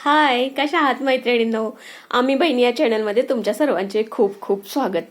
हाय, कशा आहात मैत्रिणींनो? आम्ही बहिणी या चॅनलमध्ये तुमच्या सर्वांचे खूप खूप स्वागत.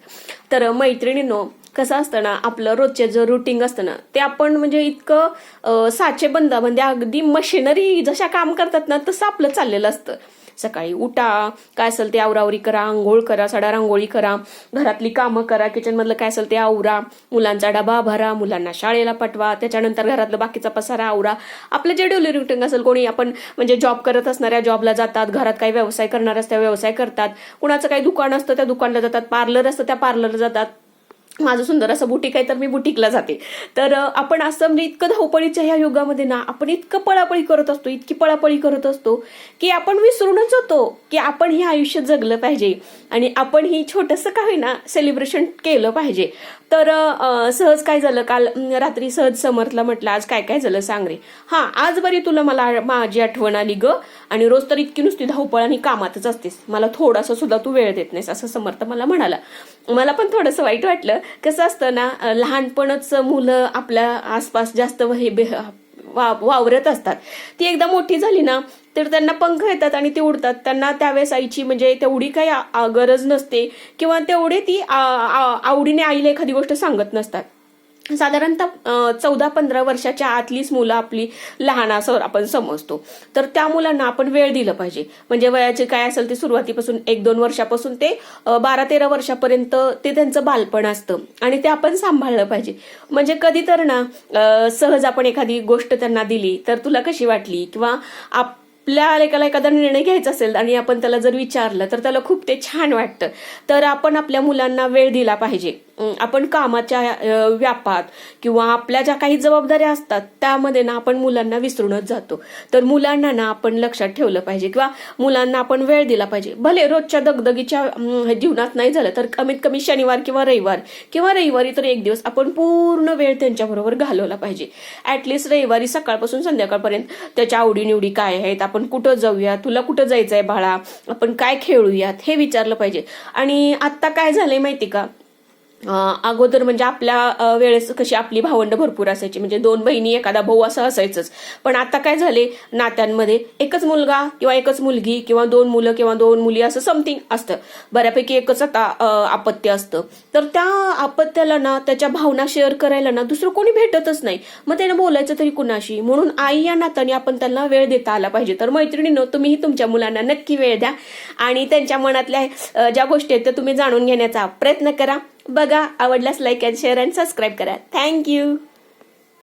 तर मैत्रिणींनो, कसं असतं ना, आपलं रोजचे जे रुटीन असतं ना, ते आपण म्हणजे इतकं साचेबंद म्हणजे अगदी मशिनरी जशा काम करतात ना, तसं आपलं चाललेलं असतं. सकाळी उठा, काय असेल ते आवरावरी करा, आंघोळ करा, सडा रांगोळी करा, घरातली कामं करा, किचनमधलं काय असेल ते आवरा, मुलांचा डबा भरा, मुलांना शाळेला पाठवा, त्याच्यानंतर घरातलं बाकीचा पसारा आवरा. आपलं जे डेली रुटीन असेल, कोणी आपण म्हणजे जॉब करत असणाऱ्या जॉबला जातात, घरात काही व्यवसाय करणार असतात व्यवसाय करतात, कुणाचं काही दुकान असतं त्या दुकानला जातात, पार्लर असतं त्या पार्लरला जातात. माझं सुंदर असं बुटीक आहे तर मी बुटीकला जाते. तर आपण असं म्हणजे इतकं धावपळीच्या ह्या युगामध्ये ना, आपण इतकं पळापळी करत असतो, इतकी पळापळी करत असतो की आपण विसरूनच होतो की आपण हे आयुष्य जगलं पाहिजे आणि आपण ही छोटंसं का होईना सेलिब्रेशन केलं पाहिजे. तर सहज काय झालं, काल रात्री सहज समर्थला म्हटलं, आज काय काय झालं सांग रे. हा, आज बरी तुला मला माझी आठवण आली ग, आणि रोज तर इतकी नुसती धावपळ आणि कामातच असतेस, मला थोडासा सुद्धा तू वेळ देत नाहीस, असं समर्थ मला म्हणाला. मला पण थोडंसं वाईट वाटलं. कसं असतं ना, लहानपणच मुलं आपल्या आसपास जास्त वावरत असतात. ती एकदा मोठी झाली ना, तर त्यांना पंख येतात आणि ते उडतात. त्यांना त्यावेळेस आईची म्हणजे तेवढी काही गरज नसते किंवा तेवढे ती आवडीने आईला एखादी गोष्ट सांगत नसतात. साधारणतः 14-15 वर्षाच्या आतलीच मुलं आपली लहान असं आपण समजतो. तर त्या मुलांना आपण वेळ दिलं पाहिजे. म्हणजे वयाचे काय असेल ते सुरुवातीपासून 1-2 वर्षापासून ते 12-13 वर्षापर्यंत ते त्यांचं बालपण असतं आणि ते आपण सांभाळलं पाहिजे. म्हणजे कधी तर ना, सहज आपण एखादी गोष्ट त्यांना दिली तर तुला कशी वाटली, किंवा आपल्या एखादा निर्णय घ्यायचा असेल आणि आपण त्याला जर विचारलं तर त्याला खूप ते छान वाटतं. तर आपण आपल्या मुलांना वेळ दिला पाहिजे. आपण कामाच्या व्यापात किंवा आपल्या ज्या काही जबाबदाऱ्या असतात त्यामध्ये ना आपण मुलांना विसरूनच जातो. तर मुलांना ना आपण लक्षात ठेवलं पाहिजे किंवा मुलांना आपण वेळ दिला पाहिजे. भले रोजच्या दगदगीच्या जीवनात नाही झालं तर कमीत कमी शनिवार किंवा रविवारी तर एक दिवस आपण पूर्ण वेळ त्यांच्याबरोबर घालवला पाहिजे. ऍटलिस्ट रविवारी सकाळपासून संध्याकाळपर्यंत त्याच्या आवडीनिवडी काय आहेत, आपण कुठं जाऊया, तुला कुठं जायचंय बाळा, आपण काय खेळूयात, हे विचारलं पाहिजे. आणि आत्ता काय झालंय माहिती का, अगोदर म्हणजे आपल्या वेळेस कशी आपली भावंड भरपूर असायची, म्हणजे 2 बहिणी एखादा भाऊ असं असायचंच. पण आता काय झाले, नात्यांमध्ये एकच मुलगा किंवा एकच मुलगी किंवा 2 मुलं किंवा 2 मुली असं समथिंग असतं. बऱ्यापैकी एकच आता अपत्य असतं. तर त्या अपत्याला ना त्याच्या भावना शेअर करायला ना दुसरं कोणी भेटतच नाही. मग त्यानं बोलायचं तरी कुणाशी, म्हणून आई या नात्याने आपण त्यांना वेळ देता आला पाहिजे. तर मैत्रिणींनो, तुम्हीही तुमच्या मुलांना नक्की वेळ द्या आणि त्यांच्या मनातल्या ज्या गोष्टी आहेत त्या तुम्ही जाणून घेण्याचा प्रयत्न करा. बघा, आवडल्यास like and share and subscribe करा. थँक्यू.